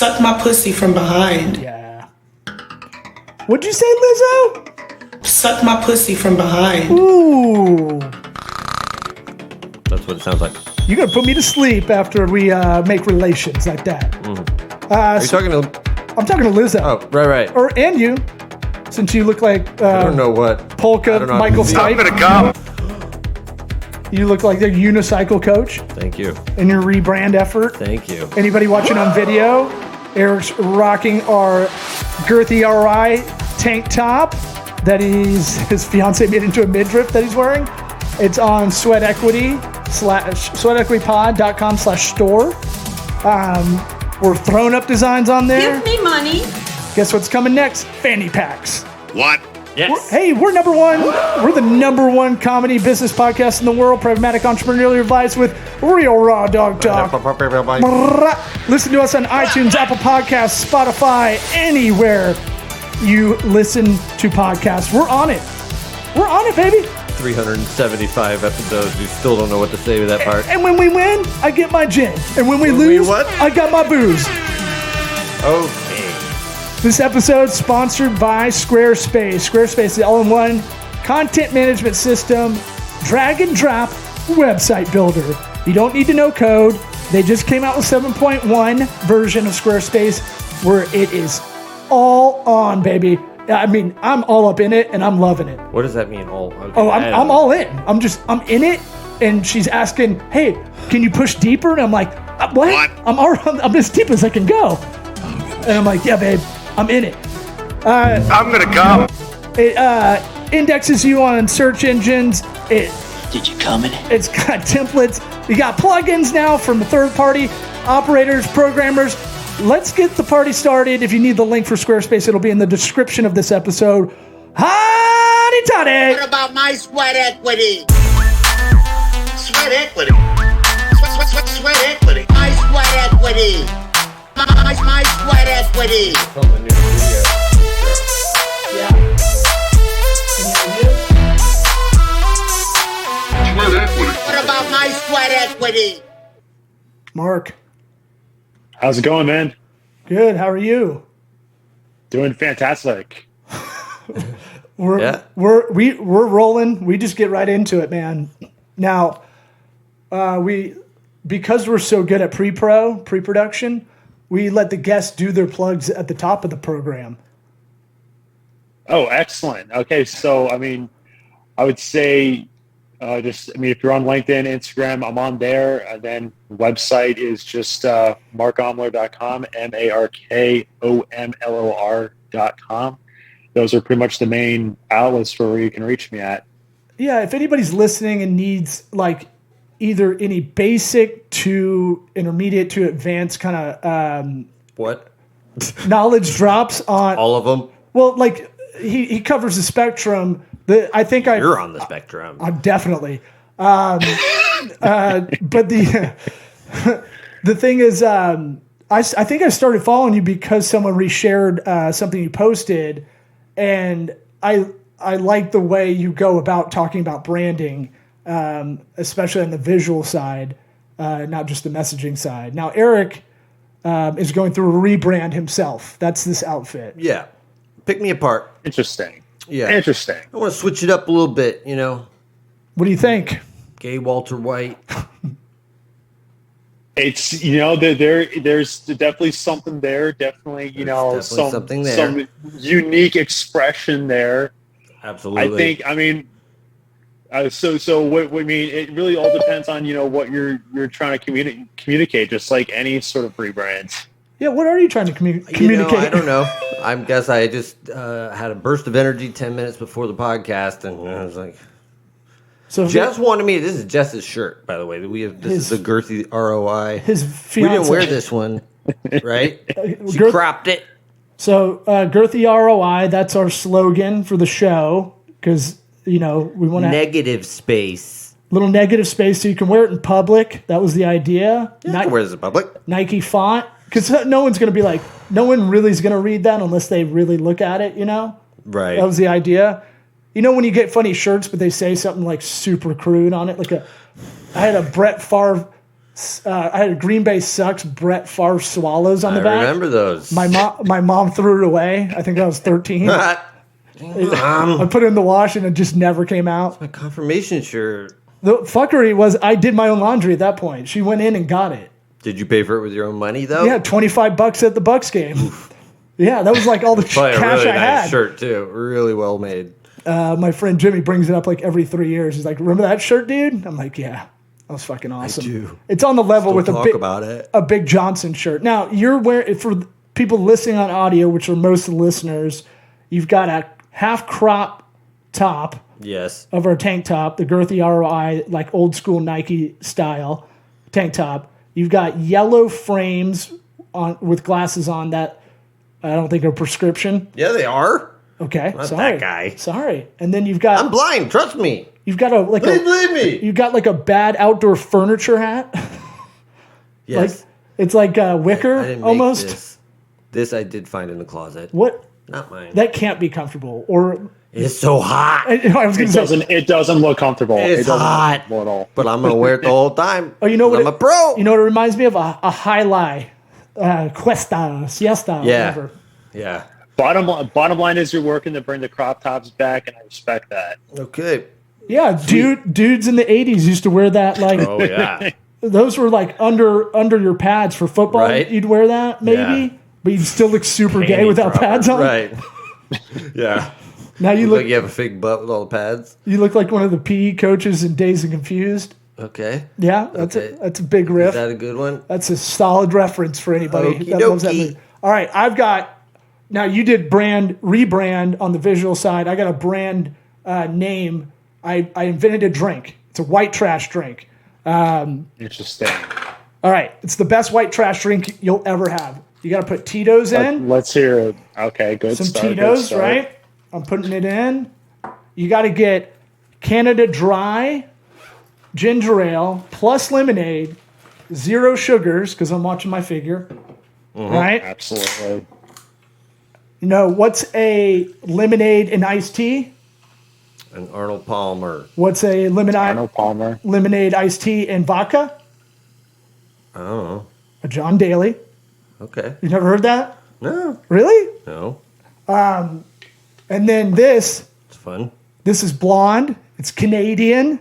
Suck my pussy from behind. Yeah. What'd you say, Lizzo? Suck my pussy from behind. Ooh. That's what it sounds like. You're going to put me to sleep after we make relations like that. Are you talking to... I'm talking to Lizzo. Oh, right. And you, since you look like... I don't know what... Polka Michael Stipe. I'm going to come. You look like the unicycle coach Thank you. in your rebrand effort. Thank you. Anybody watching on video, Eric's rocking our girthy RI tank top that his fiance made into a midriff that he's wearing. It's on sweatequitypod.com/store. We're throwing up designs on there. Give me money. Guess what's coming next? Fanny packs. What? Yes. We're number one. We're the number one comedy business podcast in the world. Pragmatic entrepreneurial advice with real raw dog talk. Listen to us on iTunes, Apple Podcasts, Spotify, anywhere you listen to podcasts. We're on it. We're on it, baby. 375 episodes. You still don't know what to say to that part. And when we win, I get my gin. And when we lose, what? I got my booze. Okay. This episode sponsored by Squarespace. Squarespace is the all-in-one content management system, drag and drop website builder. You don't need to know code. They just came out with 7.1 version of Squarespace where it is all on, baby. I mean, I'm all up in it and I'm loving it. What does that mean? All? Okay. Oh, I'm all in. I'm in it. And she's asking, hey, can you push deeper? And I'm like, what? I'm as deep as I can go. And I'm like, yeah, babe, I'm in it. I'm going to come. It indexes you on search engines. Did you come in? It's got templates. You got plugins now from third-party operators, programmers. Let's get the party started. If you need the link for Squarespace, it'll be in the description of this episode. Howdy toddy! What about my sweat equity? Sweat equity. Sweat equity. My sweat equity. My sweat equity. Yeah. Sweat equity. What about my sweat equity? Mark. How's it going, man? Good. How are you? Doing fantastic. We're rolling. We just get right into it, man. Now, because we're so good at pre-production, we let the guests do their plugs at the top of the program. Oh, excellent. Okay, so I would say if you're on LinkedIn, Instagram, I'm on there. And then website is just markomlor.com, markomlor.com. Those are pretty much the main outlets for where you can reach me at. Yeah, if anybody's listening and needs like either any basic to intermediate to advanced kind of What? knowledge drops on All of them? Well, like he covers the spectrum. You're on the spectrum. I'm definitely. But the the thing is, I think I started following you because someone reshared something you posted, and I like the way you go about talking about branding, especially on the visual side, not just the messaging side. Now, Eric is going through a rebrand himself. That's this outfit. Yeah. Pick me apart. Interesting. Yeah. Interesting. I want to switch it up a little bit, you know. What do you think? Gay Walter White. It's, there's definitely something there. Definitely, something there. Some unique expression there. Absolutely. It really all depends on, what you're trying to communicate, just like any sort of rebrand. Yeah, what are you trying to communicate? I don't know. I guess I just had a burst of energy 10 minutes before the podcast, and I was like, So Jess wanted me. This is Jess's shirt, by the way. This is a girthy ROI. His We fiance. didn't wear this one, right? She cropped it. So girthy ROI. That's our slogan for the show because we want to Negative space. little negative space so you can wear it in public. That was the idea. Yeah, I can wear this in public. Nike font. Because no one's going to be like, no one really is going to read that unless they really look at it, Right. That was the idea. When you get funny shirts, but they say something like super crude on it. I had a Brett Favre I had a Green Bay sucks Brett Favre swallows on the back. I remember those. My mom threw it away. I think I was 13. I put it in the wash and it just never came out. My confirmation shirt. The fuckery was I did my own laundry at that point. She went in and got it. Did you pay for it with your own money though? Yeah, $25 at the Bucks game. Yeah, that was like all the Probably cash a really I nice had. shirt too. Really well made. My friend Jimmy brings it up like every 3 years. He's like, "Remember that shirt, dude?" I'm like, "Yeah, that was fucking awesome." I do. It's on the level Still with talk about it. a Big Johnson shirt. Now you're wearing, for people listening on audio, which are most of the listeners, you've got a half crop top Yes. of our tank top, the girthy ROI, like old school Nike style tank top. You've got yellow frames on with glasses on that I don't think are prescription. Yeah, they are. Okay, Not sorry, that guy. Sorry. And then you've got I'm blind. Trust me. you've got a Please believe me. you've got like a bad outdoor furniture hat. Yes. It's like wicker I didn't make almost. This. This I did find in the closet. What? Not mine. That can't be comfortable. Or It's so hot. I was going to say. It doesn't look comfortable. It's it doesn't hot. look comfortable at all. But I'm gonna wear it the whole time. Oh, you know what? I'm a pro. You know what it reminds me of? A high lie, Cuesta, Siesta, Yeah. whatever. Yeah. Bottom line is you're working to bring the crop tops back, and I respect that. Okay. Yeah, dudes in the '80s used to wear that. Like Oh yeah. those were like under your pads for football. Right. You'd wear that maybe, Yeah. but you'd still look super gay Panty without dropper. pads on. Right. Yeah. Now you Look look like you have a fake butt with all the pads. you look like one of the PE coaches in Dazed and Confused. Okay. Yeah, that's Okay. a big riff. Is that a good one? That's a solid reference for anybody Okie that loves that dokie. movie. All right, I've got. Now you did rebrand on the visual side. I got a brand name. I invented a drink. It's a white trash drink. Interesting. All right, it's the best white trash drink you'll ever have. You got to put Tito's in. Let's hear it. Okay, good Some start. good Tito's, start. right? I'm putting it in. You got to get Canada Dry ginger ale plus lemonade, 0 sugars because I'm watching my figure. Right? Absolutely. You know, what's a lemonade and iced tea? An Arnold Palmer. What's a Arnold Palmer. lemonade iced tea and vodka? I don't know. A John Daly. Okay. You never heard that? No. Really? No. And then this It's fun. is blonde. It's Canadian.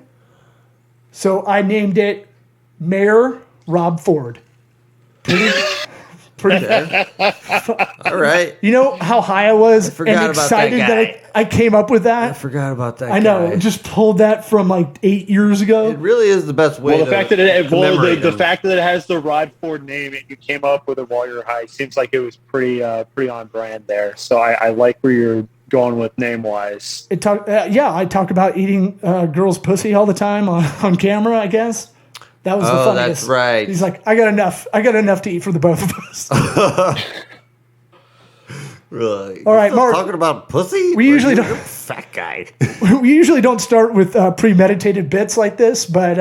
So I named it Mayor Rob Ford. Pretty. Okay. All right. You know how high I was forgot and about that excited that, guy. I came up with I that? forgot about that. I know. guy. Just pulled that from like 8 years ago. It really is the best way. Well, the fact that the him. fact that it has the Rod Ford name and you came up with it while you're high seems like it was pretty on brand there. So I like where you're going with name wise. I talk about eating girls' pussy all the time on camera, I guess. That was the Oh, funniest. that's right. He's like, I got enough to eat for the both of us. Really? All right, Still Mark. Talking about pussy. We usually You're don't- a fat guy. We usually don't start with premeditated bits like this, but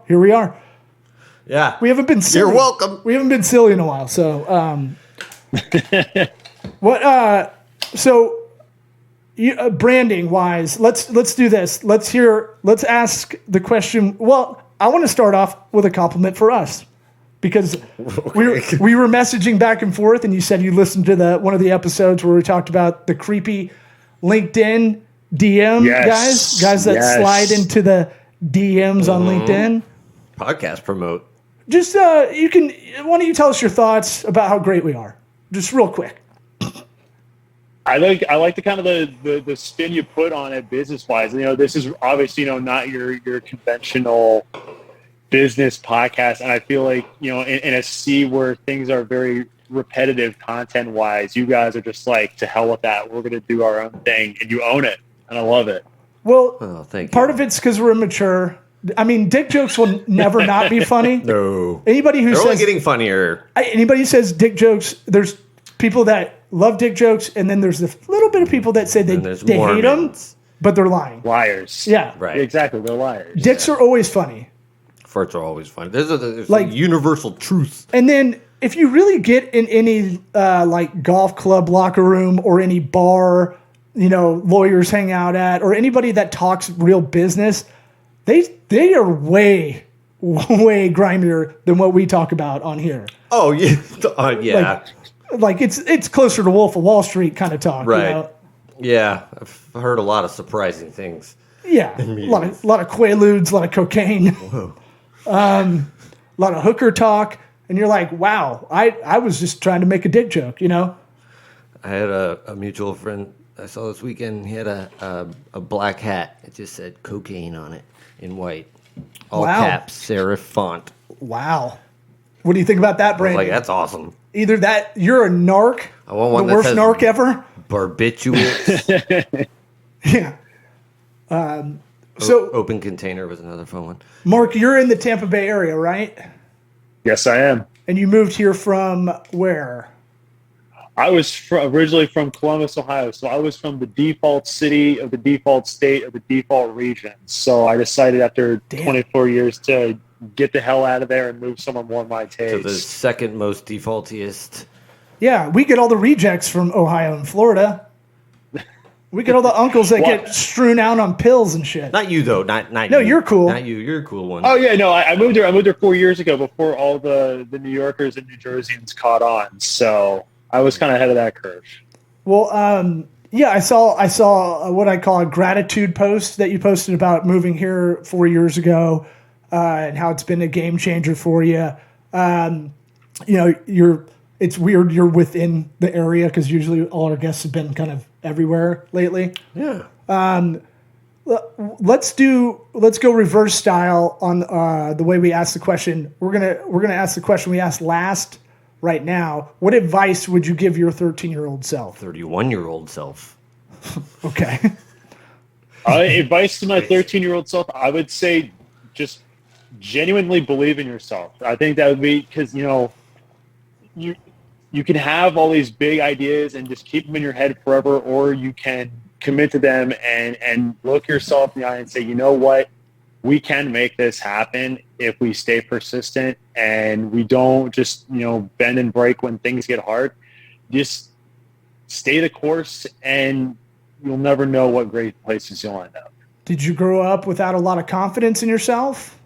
here we are. Yeah. We haven't been silly. You're welcome. We haven't been silly in a while. So, what? So, branding wise, let's do this. Let's ask the question. Well, I want to start off with a compliment for us because we were messaging back and forth, and you said you listened to one of the episodes where we talked about the creepy LinkedIn DM guys that slide into the DMs on LinkedIn. Podcast promote. Just why don't you tell us your thoughts about how great we are, just real quick. I like the kind of the spin you put on it business wise. You know, this is obviously not your conventional business podcast, and I feel like in a sea where things are very repetitive content wise, you guys are just like, to hell with that. We're gonna do our own thing, and you own it, and I love it. Well, Thank you. part of it's because we're immature. I mean, dick jokes will never not be funny. No. Anybody who They're only says getting funnier. anybody who says dick jokes, there's people that love dick jokes, and then there's the little bit of people that say And there's they hate them, Mormons. but they're lying. Liars. Yeah, Right. Exactly. They're liars. Dicks are always funny. Farts are always funny. There's Like- a universal truth. And then if you really get in any like golf club locker room or any bar, lawyers hang out at, or anybody that talks real business, they are way way grimier than what we talk about on here. Oh yeah, yeah, Like it's closer to Wolf of Wall Street kind of talk, right. You know? Yeah, I've heard a lot of surprising things. Yeah, a lot of Quaaludes, a lot of cocaine, a lot of hooker talk, and you're like, wow, I was just trying to make a dick joke, you know? I had a mutual friend I saw this weekend. He had a black hat. It just said cocaine on it in white, all caps, serif font. Wow. What do you think about that, I was Brandon? like, that's awesome. Either that, you're a narc, I want one the that worst says narc ever. Barbiturates. Yeah. So, Open Container was another fun one. Mark, you're in the Tampa Bay area, right? Yes, I am. And you moved here from where? I was originally from Columbus, Ohio, so I was from the default city of the default state of the default region. So I decided after 24 years to get the hell out of there and move somewhere more my taste. So the second most defaultiest. Yeah, we get all the rejects from Ohio and Florida. We get all the uncles that get strewn out on pills and shit. Not you though. Not no, you. You're cool. Not you. You're a cool one. Oh yeah, no, I moved there. I moved there 4 years ago before all the New Yorkers and New Jerseyans caught on. So I was kind of ahead of that curve. Well, yeah, I saw what I call a gratitude post that you posted about moving here 4 years ago, and how it's been a game changer for you. You know, it's weird you're within the area because usually all our guests have been kind of everywhere lately. Yeah. Let's go reverse style on the way we ask the question. We're gonna ask the question we asked last right now. What advice would you give your 13-year-old self? 31-year-old self. Okay. Advice to my 13-year-old self, I would say just genuinely believe in yourself. I think that would be because, you know, you can have all these big ideas and just keep them in your head forever, or you can commit to them and look yourself in the eye and say, you know what, we can make this happen if we stay persistent and we don't just, you know, bend and break when things get hard. Just stay the course and you'll never know what great places you'll end up. Did you grow up without a lot of confidence in yourself?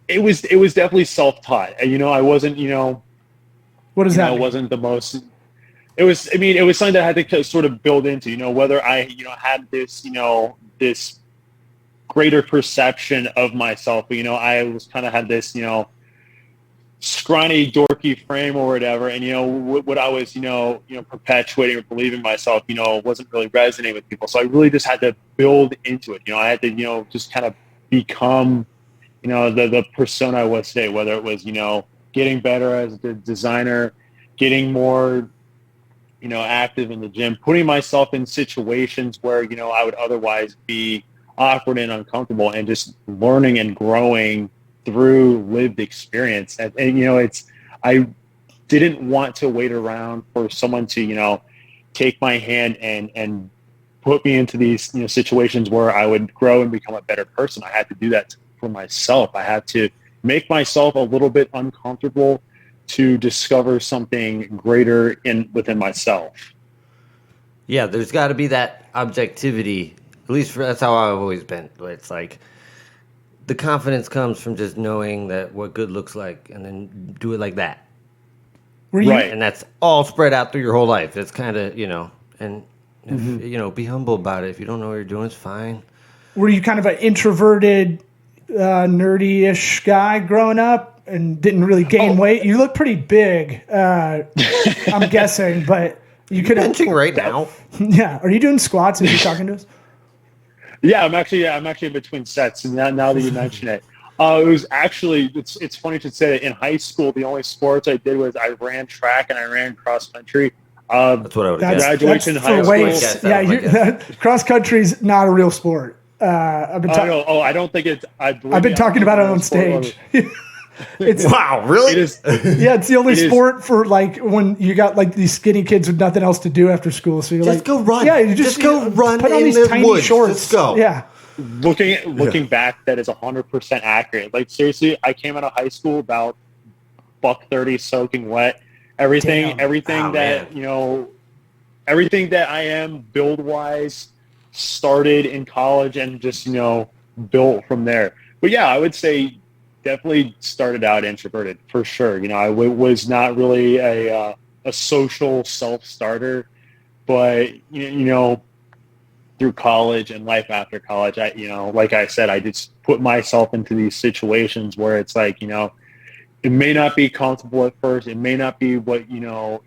It was definitely self-taught. You know, I wasn't, you know, what does that mean? I wasn't the most. It was something that I had to sort of build into, you know, whether I, you know, had this, you know, this greater perception of myself. But, you know, I was kind of had this, you know, scrawny, dorky frame or whatever. And, you know, what I was, you know, perpetuating or believing myself, you know, wasn't really resonating with people. So I really just had to build into it. You know, I had to, you know, just kind of become, you know, the persona I was today, whether it was, you know, getting better as a designer, getting more, you know, active in the gym, putting myself in situations where, you know, I would otherwise be awkward and uncomfortable, and just learning and growing through lived experience. And you know, I didn't want to wait around for someone to, you know, take my hand and put me into these, you know, situations where I would grow and become a better person. I had to do that for myself. I had to make myself a little bit uncomfortable to discover something greater within myself. Yeah, there's got to be that objectivity. At least that's how I've always been. It's like the confidence comes from just knowing that what good looks like, and then do it like that. Right, and that's all spread out through your whole life. It's kind of, you know, and if, you know, be humble about it. If you don't know what you're doing, it's fine. Were you kind of an introverted, nerdy-ish guy growing up? And didn't really gain weight. You look pretty big, I'm guessing, but you could benching right now. Yeah, are you doing squats as you're talking to us? Yeah, I'm actually in between sets, and now that you mention it, it was actually it's funny to say that in high school the only sports I did was I ran track and I ran cross country. That's what I would guess. Graduation high school. Yeah, cross country's not a real sport. I've been I don't think it's. I've been talking about it on stage. It's wow, really? It is. Yeah, it's the only sport for like when you got like these skinny kids with nothing else to do after school. So you're just like, go run. Yeah, you just go run. Put on in these the tiny woods. shorts. Let's go. Yeah. Looking back, that is 100% accurate. Like seriously, I came out of high school about $130 soaking wet. Everything that you know, everything that I am build wise started in college and just, you know, built from there. but yeah, I would say definitely started out introverted for sure. I was not really a social self-starter, but through college and life after college, like I said, I just put myself into these situations where it's like, it may not be comfortable at first. It may not be what, you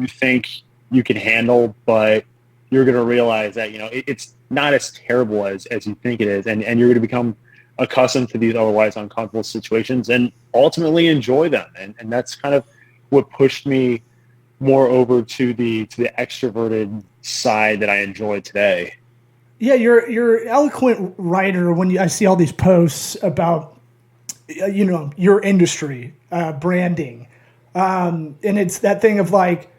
think you can handle, but you're going to realize that, it's not as terrible as you think it is. And you're going to become accustomed to these otherwise uncomfortable situations and ultimately enjoy them. And that's kind of what pushed me more over to the extroverted side that I enjoy today. Yeah, you're eloquent writer when I see all these posts about your industry, branding, and it's that thing of like,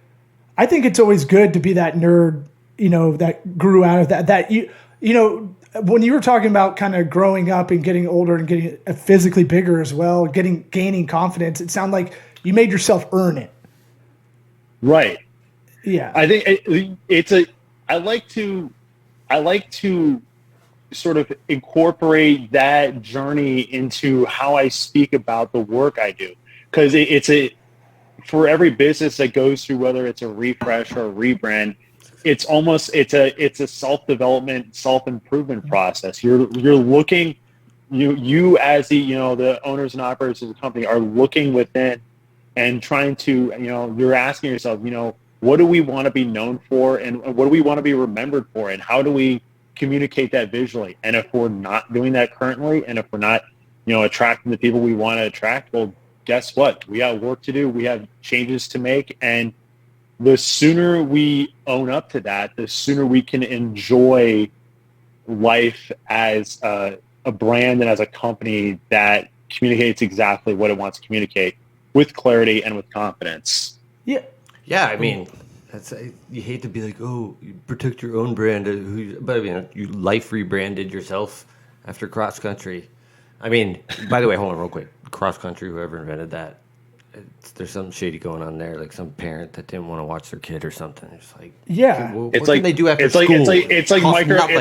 I think it's always good to be that nerd, that grew out of that when you were talking about kind of growing up and getting older and getting physically bigger as well, gaining confidence, it sounded like you made yourself earn it. Right. Yeah. I think I like to sort of incorporate that journey into how I speak about the work I do. Because for every business that goes through, whether it's a refresh or a rebrand, it's a self-development, self-improvement process. You're looking, you as the owners and operators of the company are looking within and trying to, you're asking yourself, what do we want to be known for, and what do we want to be remembered for, and how do we communicate that visually? And if we're not doing that currently, and if we're not, attracting the people we want to attract, well, guess what? We got work to do. We have changes to make, and the sooner we own up to that, the sooner we can enjoy life as a brand and as a company that communicates exactly what it wants to communicate with clarity and with confidence. Yeah. Yeah, I mean, you hate to be like, oh, you protect your own brand, but I mean, you life rebranded yourself after cross country. I mean, by the way, hold on real quick. Cross country, whoever invented that, there's something shady going on there. Like some parent that didn't want to watch their kid or something. It's like, yeah, what can they do after school? It's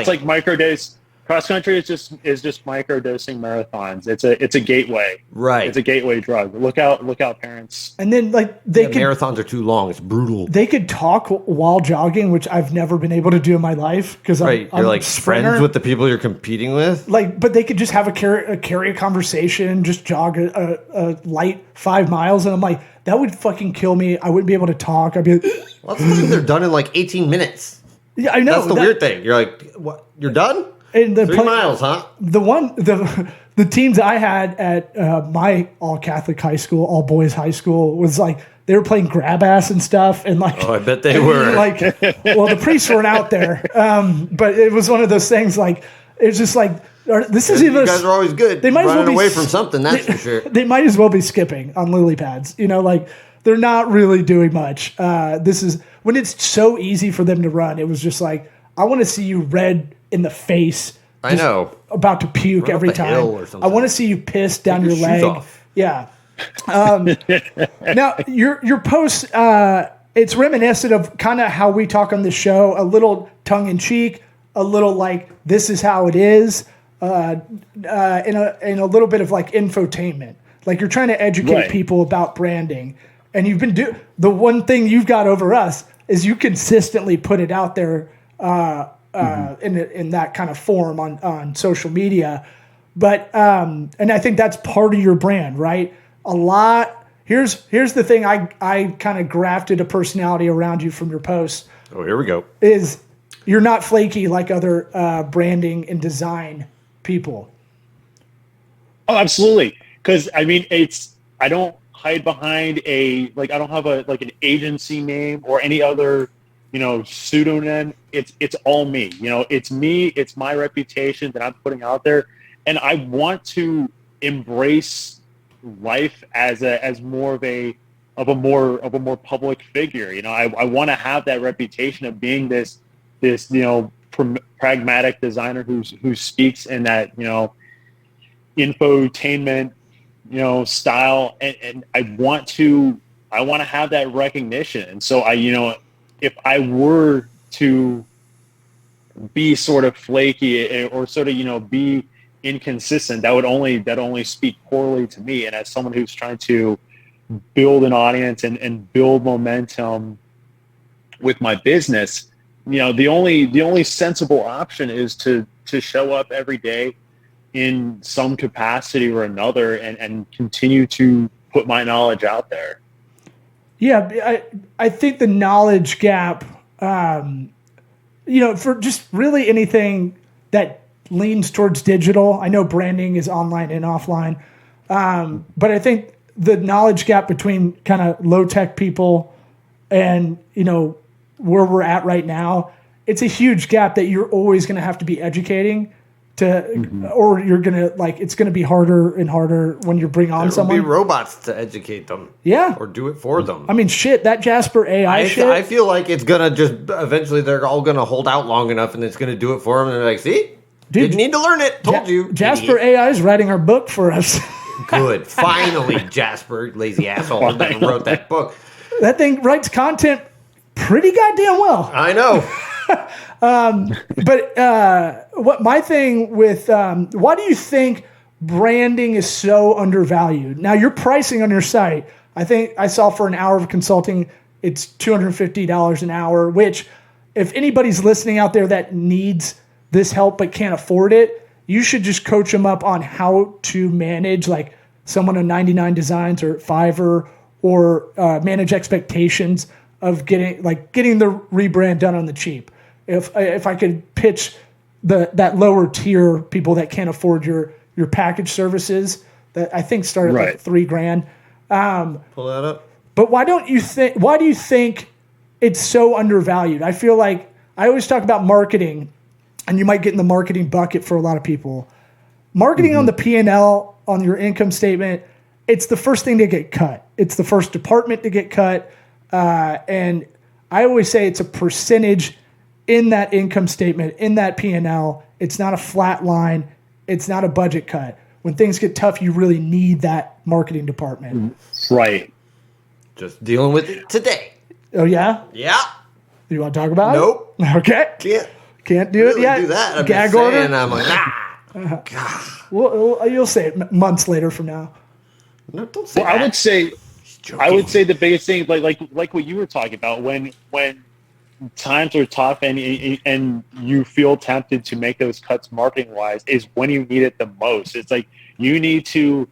like micro days. Cross country is just micro dosing marathons. It's a gateway. Right. It's a gateway drug. Look out, parents. And then marathons are too long. It's brutal. They could talk while jogging, which I've never been able to do in my life because you're like friends with the people you're competing with. Like, but they could just have carry a conversation, just jog a light 5 miles, and I'm like, that would fucking kill me. I wouldn't be able to talk. I'd be like, well, they're done in like 18 minutes. Yeah, I know. That's the weird thing. You're like, what? You're done? And 3 miles, huh? The teams I had at my all Catholic high school, all boys high school, was like they were playing grab ass and stuff, and like, oh, I bet they were. Like, well, the priests weren't out there, but it was one of those things. Like, it's just like this is even. You guys are always good. They might as well be away from something. That's for sure. They might as well be skipping on lily pads. Like they're not really doing much. This is when it's so easy for them to run. It was just like, I want to see you red in the face. I know. About to puke every time. I want to see you piss down your leg. Off. Yeah. Now your post, it's reminiscent of kind of how we talk on the show, a little tongue in cheek, a little like this is how it is, in a little bit of like infotainment. Like you're trying to educate people about branding, and you've been the one thing you've got over us is you consistently put it out there. In that kind of form on social media, but and I think that's part of your brand, right? A lot. Here's the thing. I kind of grafted a personality around you from your posts. Oh, here we go. Is you're not flaky like other branding and design people. Oh, absolutely. Because I mean, I don't hide behind I don't have an agency name or any other pseudonym. It's all me. It's me. It's my reputation that I'm putting out there, and I want to embrace life as more of a more public figure. I want to have that reputation of being this pragmatic designer who speaks in that infotainment style, and I want to have that recognition. And so if I were to be sort of flaky or sort of, be inconsistent, that only speak poorly to me. And as someone who's trying to build an audience and build momentum with my business, the only sensible option is to show up every day in some capacity or another and continue to put my knowledge out there. Yeah, I think the knowledge gap, for just really anything that leans towards digital. I know branding is online and offline, but I think the knowledge gap between kind of low tech people and where we're at right now, it's a huge gap that you're always going to have to be educating to, or you're going to it's going to be harder and harder when you bring on someone. There will be robots to educate them. Yeah. Or do it for them. I mean, shit, that Jasper AI shit. I feel like it's going to just, eventually they're all going to hold out long enough and it's going to do it for them. And they're like, see? Dude, didn't need to learn it. Told you. Jasper AI is writing our book for us. Good. Finally, Jasper, lazy asshole, that wrote that book. That thing writes content pretty goddamn well. I know. But what my thing with why do you think branding is so undervalued? Now, your pricing on your site, I think I saw for an hour of consulting, it's $250 an hour, which if anybody's listening out there that needs this help but can't afford it, you should just coach them up on how to manage like someone on 99 Designs or Fiverr, or manage expectations of getting the rebrand done on the cheap. If I could pitch that lower tier people that can't afford your package services that I think start at like $3,000. Pull that up. But why do you think it's so undervalued? I feel like I always talk about marketing, and you might get in the marketing bucket for a lot of people. Marketing on the P&L on your income statement, it's the first thing to get cut. It's the first department to get cut. And I always say it's a percentage in that income statement, in that P&L. It's not a flat line. It's not a budget cut. When things get tough, you really need that marketing department. Right. Just dealing with it today. Oh, yeah? Yeah. You want to talk about Nope. it? Okay. Can't do Really it yet. do that. I'm Gag just order. saying, I'm like, God. Well, you'll say it months later from now. No, don't say Well, that. I would say the biggest thing, like what you were talking about, when times are tough and you feel tempted to make those cuts marketing wise, is when you need it the most. It's like you need to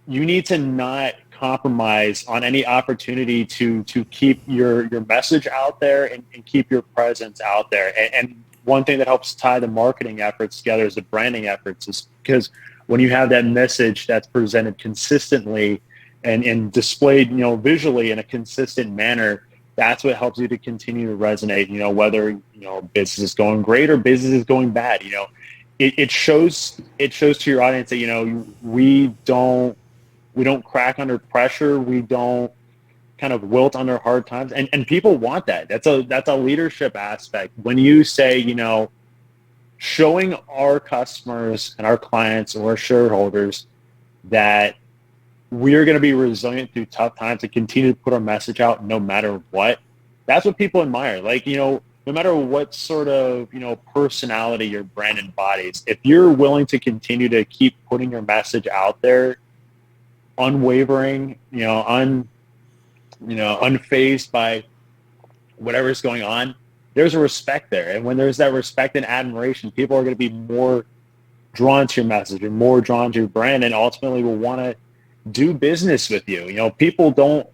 not compromise on any opportunity to keep your message out there and keep your presence out there. And one thing that helps tie the marketing efforts together is the branding efforts, is because when you have that message that's presented consistently and displayed, visually in a consistent manner, that's what helps you to continue to resonate, whether, business is going great or business is going bad. It shows to your audience that, we don't crack under pressure. We don't kind of wilt under hard times. And people want that. That's a leadership aspect. When you say, showing our customers and our clients or our shareholders that we're going to be resilient through tough times and continue to put our message out no matter what, that's what people admire. Like, no matter what sort of, personality your brand embodies, if you're willing to continue to keep putting your message out there, unwavering, unfazed by whatever's going on, there's a respect there. And when there's that respect and admiration, people are going to be more drawn to your message and more drawn to your brand, and ultimately will want to do business with you. People don't,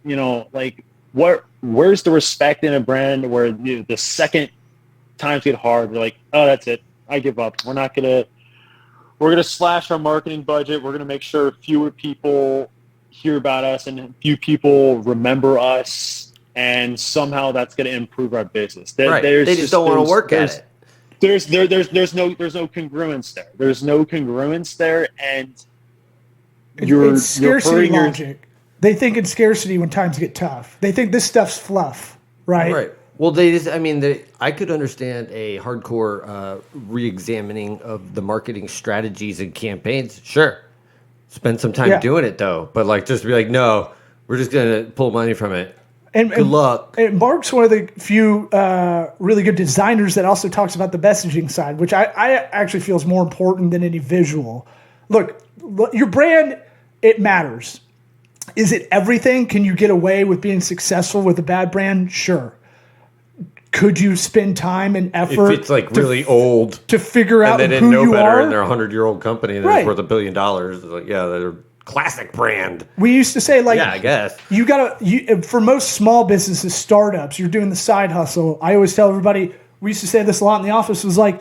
where's the respect in a brand where the second times get hard, they're like, oh, that's it, I give up. We're going to slash our marketing budget. We're going to make sure fewer people hear about us and few people remember us, and somehow that's going to improve our business. Right. They just don't want to work at it. There's no congruence there. There's no congruence there, and it's scarcity logic. They think it's scarcity when times get tough. They think this stuff's fluff, right? Right. Well, I could understand a hardcore re-examining of the marketing strategies and campaigns. Sure. Spend some time doing it, though. But, just be like, no, we're just going to pull money from it. Good luck. And Mark's one of the few really good designers that also talks about the messaging side, which I actually feel is more important than any visual. Look, your brand, it matters. Is it everything? Can you get away with being successful with a bad brand? Sure. Could you spend time and effort If it's like really old to figure out and they who didn't know you better are? and they're a 100-year-old company and Right. it's worth $1 billion, it's like, yeah, they're classic brand. We used to say, like, Yeah, I guess. you gotta, for most small businesses, startups, you're doing the side hustle. I always tell everybody, we used to say this a lot in the office, was like,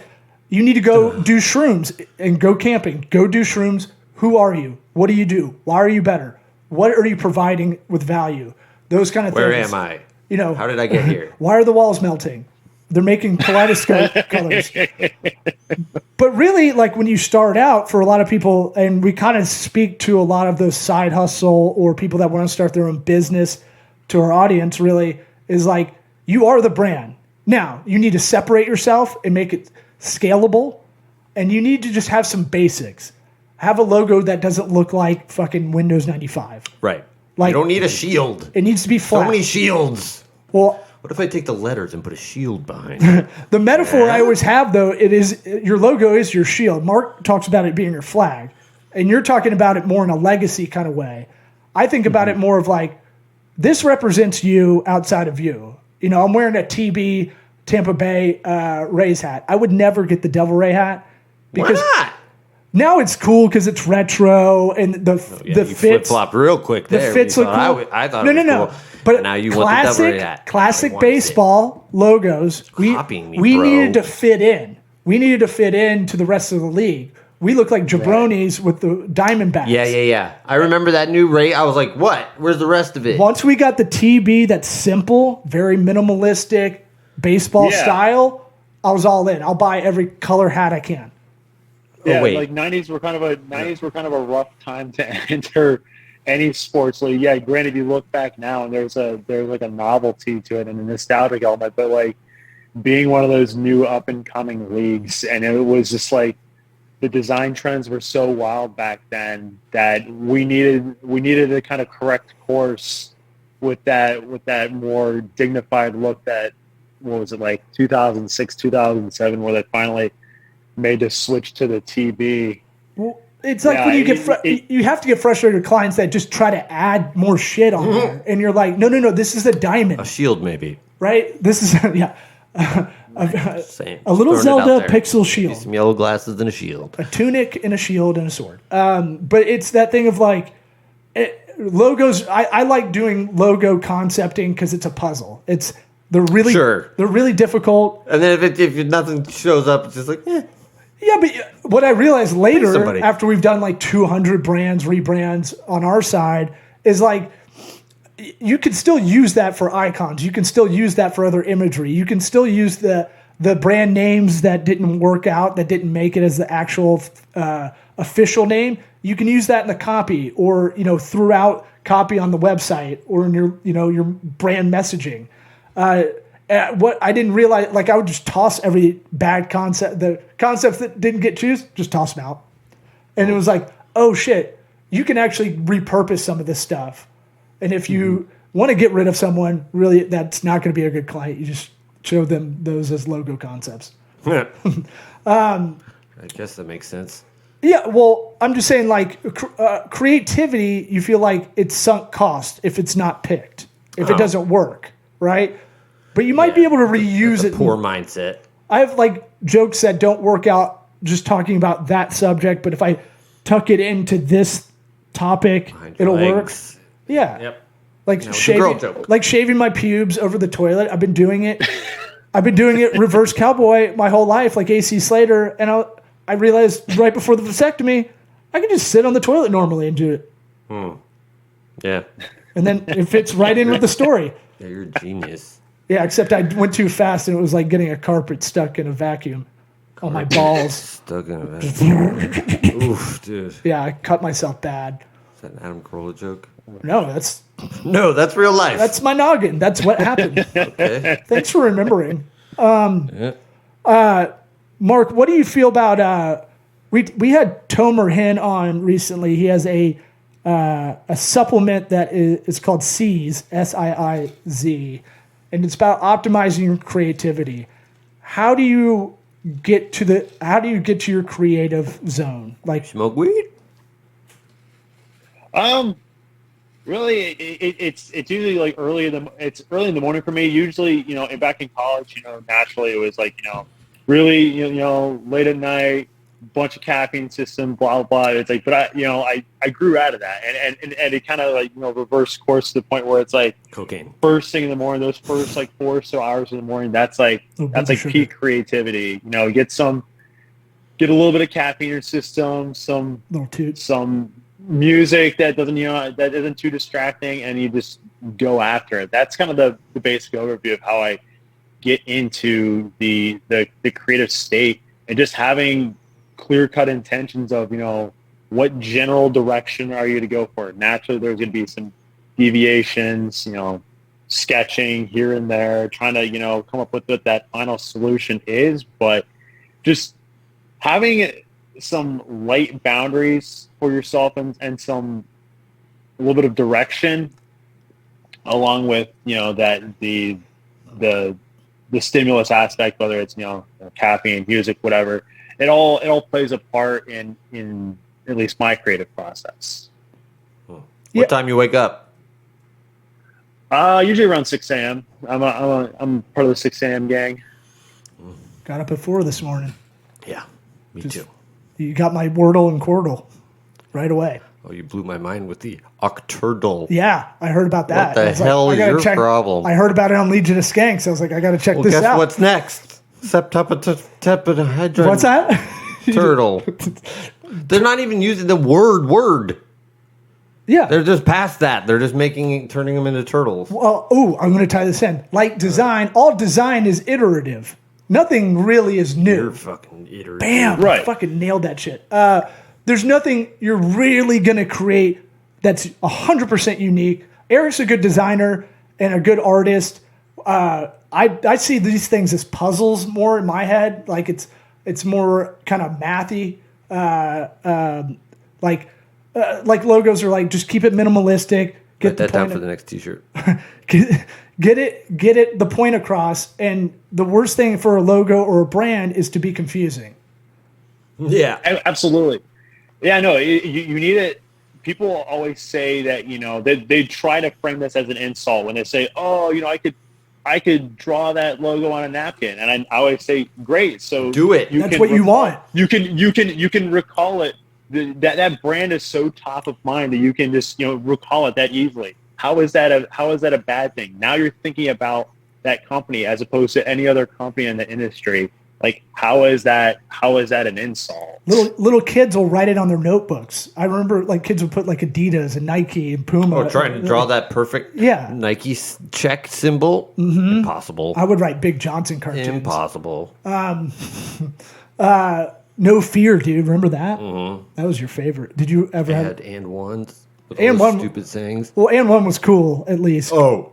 you need to go do shrooms and go camping. Go do shrooms. Who are you? What do you do? Why are you better? What are you providing with value? Those kind of Where things. am I? You know, How did I get here? why are the walls melting? They're making kaleidoscope colors. But really, like when you start out, for a lot of people, and we kind of speak to a lot of those side hustle or people that want to start their own business to our audience, really, is like you are the brand. Now, you need to separate yourself and make it scalable, and you need to just have some basics. Have a logo that doesn't look like fucking Windows 95. Right. Like, you don't need a shield. It needs to be flat. So many shields. Well, What if I take the letters and put a shield behind it? the metaphor I always have, though, it is your logo is your shield. Mark talks about it being your flag, and you're talking about it more in a legacy kind of way. I think about it more of like, this represents you outside of you. You know, I'm wearing a TB Tampa Bay Rays hat. I would never get the Devil Ray hat because Why not? now it's cool because it's retro and the Yeah, the you fits. flip-flopped real quick The there. fits You look thought cool. I thought no, it was no. cool. But And now you want the Devil Ray hat. classic I want to see it. baseball logos. Copying me, we bro. needed to fit in. We needed to fit in to the rest of the league. We look like jabronis with the Diamondbacks. Yeah. I remember that new Ray. I was like, what? Where's the rest of it? Once we got the TB that's simple, very minimalistic, baseball Yeah. style, I was all in. I'll buy every color hat I can. Yeah, wait. like '90s were kind of a rough time to enter any sports league. Yeah, granted, you look back now and there's like a novelty to it and a nostalgic element, but like being one of those new up and coming leagues, and it was just like the design trends were so wild back then that we needed to kind of correct course with that more dignified look that, what was it, like 2006, 2007, where they finally made the switch to the TB. Well, it's like Yeah, when you get you have to get frustrated with clients that just try to add more shit on there, and you're like, no, this is a diamond, A shield, maybe. right? This is yeah, Same. a little Throwing it out Zelda there. pixel shield, Some yellow glasses and a shield. a tunic and a shield and a sword. But it's that thing of like logos. I like doing logo concepting because it's a puzzle. They're really difficult. And then if nothing shows up, it's just like, Yeah, but what I realized later, somebody. after we've done like 200 rebrands on our side, is like you can still use that for icons. You can still use that for other imagery. You can still use the brand names that didn't work out, that didn't make it as the actual official name. You can use that in the copy, or throughout copy on the website, or in your brand messaging. What I didn't realize, like I would just toss every bad concept, the concepts that didn't get choose, just toss them out. And it was like, oh shit, you can actually repurpose some of this stuff. And if you want to get rid of someone, really, that's not going to be a good client. You just show them those as logo concepts. I guess that makes sense. Yeah, well, I'm just saying, like, creativity, you feel like it's sunk cost if it's not picked, if it doesn't work, right? But you might be able to reuse it. Poor mindset. I have like jokes that don't work out just talking about that subject, but if I tuck it into this topic, Behind your it'll legs. work. Yeah. Yep. Like it's a girl shaving, joke. like shaving my pubes over the toilet. I've been doing it. Reverse cowboy my whole life, like AC Slater, and I realized right before the vasectomy, I can just sit on the toilet normally and do it. Yeah. And then it fits right in with the story. Yeah, you're a genius. Yeah, except I went too fast and it was like getting a carpet stuck in a vacuum on my balls. Stuck in a vacuum. Oof, dude. Yeah, I cut myself bad. Is that an Adam Carolla joke? No, that's No, real life. my noggin. That's what happened. Okay. Thanks for remembering. Mark, what do you feel about we had Tomer Hen on recently. He has a a supplement that is called Seize, SIIZ, and it's about optimizing your creativity. How do you get to your creative zone? Like, Smoke weed? Really, it's usually like early in the morning for me. Usually, back in college, naturally it was like, really, late at night, bunch of caffeine system, blah blah. It's like, but I grew out of that, and it kind of like reversed course to the point where it's like Cocaine. first thing in the morning, those first like 4 or so hours in the morning, that's like peak creativity. Get a little bit of caffeine in your system, some music that doesn't that isn't too distracting, and you just go after it. That's kind of the basic overview of how I get into the creative state, and just having clear-cut intentions of what general direction are you to go for. Naturally there's going to be some deviations, sketching here and there, trying to come up with what that final solution is, but just having some light boundaries for yourself and some a little bit of direction, along with that the stimulus aspect, whether it's caffeine, music, whatever. It all plays a part in at least my creative process. What time you wake up? Usually around 6 a.m. I'm part of the 6 a.m. gang. Got up at 4 this morning. Yeah, me too. You got my Wordle and Quordle right away. Oh, you blew my mind with the Octurdle. Yeah, I heard about that. What the hell is your problem? I heard about it on Legion of Skanks. I was like, I got to check this guess out. What's next? Septapentahydrin. What's that? Turtle. They're not even using the word. Yeah. They're just past that. They're just turning them into turtles. Well, I'm going to tie this in. Like design, all design is iterative. Nothing really is new. You're fucking iterative. Bam! Right. I fucking nailed that shit. There's nothing you're really going to create that's 100% unique. Eric's a good designer and a good artist. I see these things as puzzles more in my head. Like it's more kind of mathy. Like logos are like, just keep it minimalistic. Write that down for the next T-shirt. Get it the point across. And the worst thing for a logo or a brand is to be confusing. Yeah, absolutely. Yeah, no, you need it. People always say that they try to frame this as an insult when they say, "Oh, I could draw that logo on a napkin," and I always say, "Great, so do it." That's what you want. You can recall it. That brand is so top of mind that you can just recall it that easily. How is that a bad thing? Now you're thinking about that company as opposed to any other company in the industry. Like, how is that an insult? Little kids will write it on their notebooks. I remember like kids would put like Adidas and Nike and Puma. Or trying to draw that perfect Nike check symbol. Mm-hmm. Impossible. I would write Big Johnson cartoons. Impossible. No Fear, dude. Remember that? Mm-hmm. That was your favorite. Did you ever have and ones? With and all one stupid sayings. Well, and one was cool at least. Oh.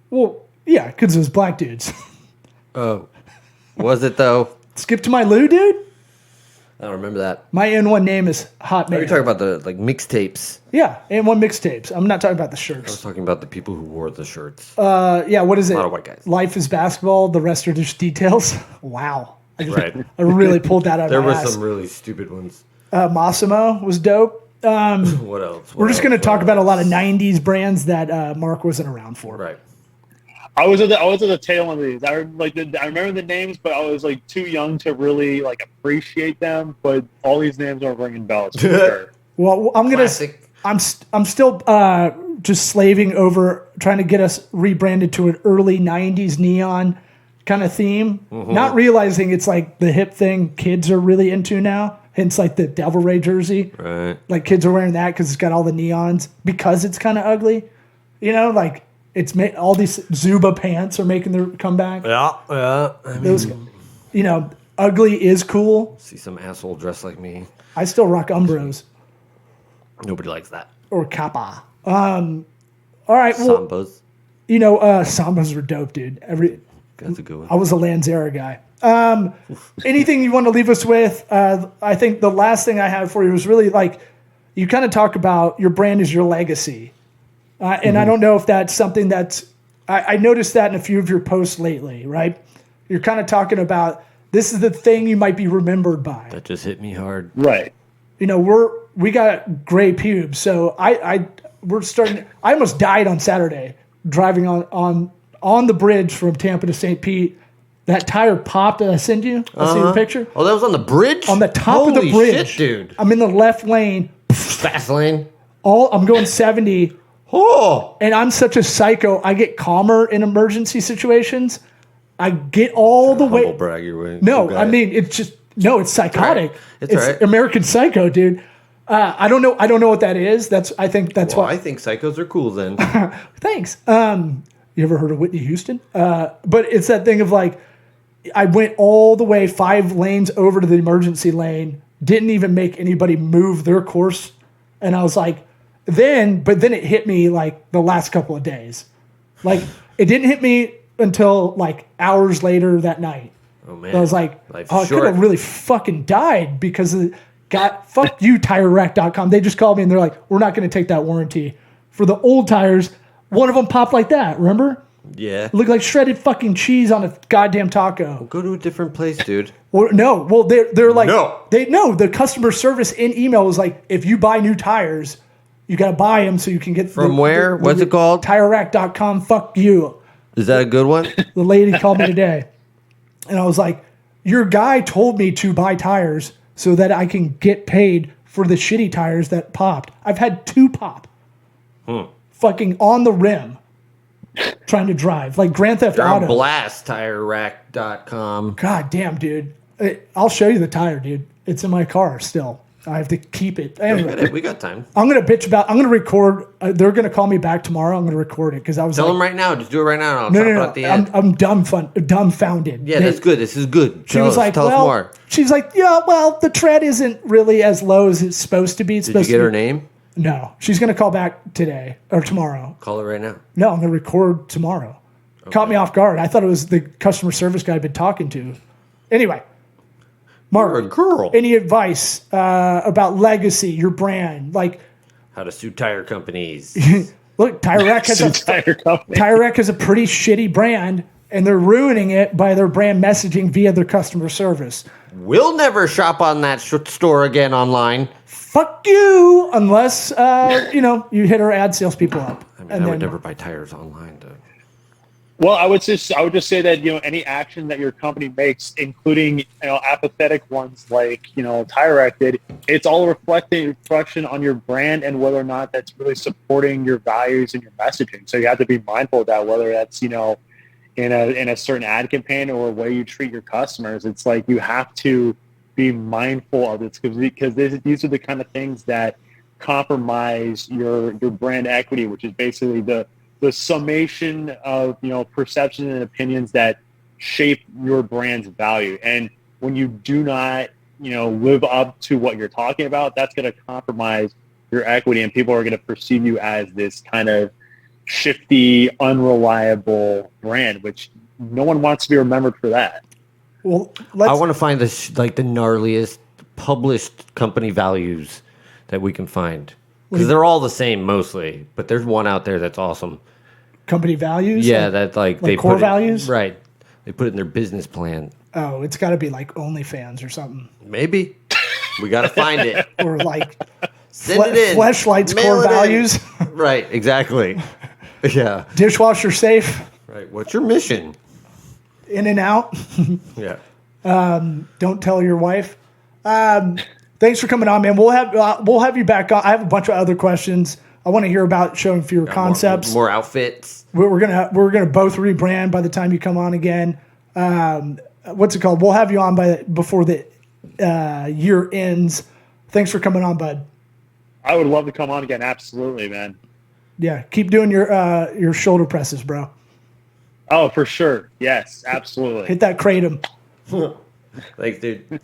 Well, yeah, because it was black dudes. Oh. Was it though? Skip to my Lou, dude. I don't remember that. My N1 name is Hot Man. Are you talking about the mixtapes? Yeah, N1 mixtapes. I'm not talking about the I was shirts. talking about the people who wore the shirts. Yeah, what is it? A lot of white guys. Life is basketball. The rest are just details. Wow. Right. I really pulled that out There of my were ass. some really stupid ones. Massimo was dope. What else? We're just going to talk about a lot of 90s brands that Mark wasn't around for. Right. I was at the tail end of these. I remember the names, but I was like too young to really like appreciate them. But all these names are ringing bells for sure. Well, Classic. I'm still just slaving over trying to get us rebranded to an early 90s neon kind of theme. Mm-hmm. Not realizing it's like the hip thing kids are really into now. Hence like the Devil Ray jersey. Right. Like kids are wearing that because it's got all the neons because it's kind of ugly. Like it's all these Zuba pants are making their comeback. Yeah. I mean, Those, ugly is cool. see some asshole dressed like me. I still rock Umbros Nobody likes that. or Kappa. All right. Well, Sambas. Sambas were dope, dude. That's a good one. I was a Lanzera guy. Anything you want to leave us with? I think the last thing I had for you was really like, you kind of talk about your brand is your legacy. And I don't know if that's something that's, I noticed that in a few of your posts lately, right? You're kind of talking about this is the thing you might be remembered by. That just hit me hard. Right. You know, we got gray pubes, so we're starting. I almost died on Saturday driving on the bridge from Tampa to St. Pete. That tire popped. Did I send you? I see the picture. Oh, that was on the bridge? On the top of the Holy bridge, shit, dude. I'm in the left lane. Fast lane. I'm going 70. Oh. And I'm such a psycho. I get calmer in emergency situations. I get all the way. Humble brag your way. No, You got I it. mean it's just it's psychotic. It's all right. American Psycho, dude. I don't know what that is. I think that's Well, why. I think psychos are cool then. Thanks. You ever heard of Whitney Houston? But it's that thing of like, I went all the way 5 lanes over to the emergency lane, didn't even make anybody move their course. And I was like, but then it hit me like the last couple of days. Like it didn't hit me until like hours later that night. Oh man. I was like, Life's I could short. have really fucking died because of fuck you, TireRack.com. They just called me and they're like, we're not going to take that warranty. For the old tires, one of them popped like that, remember? Yeah. It looked like shredded fucking cheese on a goddamn taco. Go to a different place, dude. Well, no. Well, they're like, No. the customer service in email was like, if you buy new tires, you got to buy them so you can get From where? What's it called? TireRack.com. Fuck you. Is that a good one? The lady called me today. And I was like, your guy told me to buy tires so that I can get paid for the shitty tires that popped. I've had 2 pop. Fucking on the rim. Trying to drive. Like Grand Theft They're Auto. on blast, TireRack.com. God damn, dude. I'll show you the tire, dude. It's in my car still. I have to keep it. Anyway, We got time. I'm going to record. They're going to call me back tomorrow. I'm going to record it because I was Tell like, them right now. Just do it right now. no. At the end. I'm dumbfounded. Yeah, that's good. This is good. She was like, tell us more. She's like, yeah, well, the tread isn't really as low as it's supposed to be. It's Did you supposed get to her be. name? No, she's going to call back today or tomorrow. Call it right now. No, I'm going to record tomorrow. Caught me off guard. I thought it was the customer service guy I'd been talking to. Anyway, Mark, You're a girl. any advice about legacy, your brand? Like, How to sue tire companies. look, TireRack has Entire company. TireRack is a pretty shitty brand, and they're ruining it by their brand messaging via their customer service. We'll never shop on that store again online. Fuck you, unless you hit our ad salespeople up. I mean, I would never buy tires online, though. Well, I would just say that any action that your company makes, including apathetic ones like Tire Rack did, it's all a reflection on your brand and whether or not that's really supporting your values and your messaging. So you have to be mindful of that, whether that's in a certain ad campaign or a way you treat your customers. It's like you have to be mindful of this because these are the kind of things that compromise your brand equity, which is basically the summation of perceptions and opinions that shape your brand's value. And when you do not live up to what you're talking about, that's going to compromise your equity, and people are going to perceive you as this kind of shifty, unreliable brand, which no one wants to be remembered for that. Well, I want to find the gnarliest published company values that we can find. Because they're all the same mostly, but there's one out there that's awesome. company values. Yeah, that like they core put values. Right. They put it in their business plan. Oh, it's got to be like OnlyFans or something, Maybe. We got to find it. or like Send it in. Fleshlight's Mail core it in. values. Right, exactly. Yeah. Dishwasher safe, Right. What's your mission? in and out. Yeah. Don't tell your wife. Thanks for coming on, man. We'll have you back on. I have a bunch of other questions. I want to hear about showing fewer concepts. More outfits. We're gonna both rebrand by the time you come on again. What's it called? We'll have you on before the year ends. Thanks for coming on, bud. I would love to come on again. Absolutely, man. Yeah, keep doing your shoulder presses, bro. Oh, for sure. Yes, absolutely. Hit that kratom. Thanks, dude.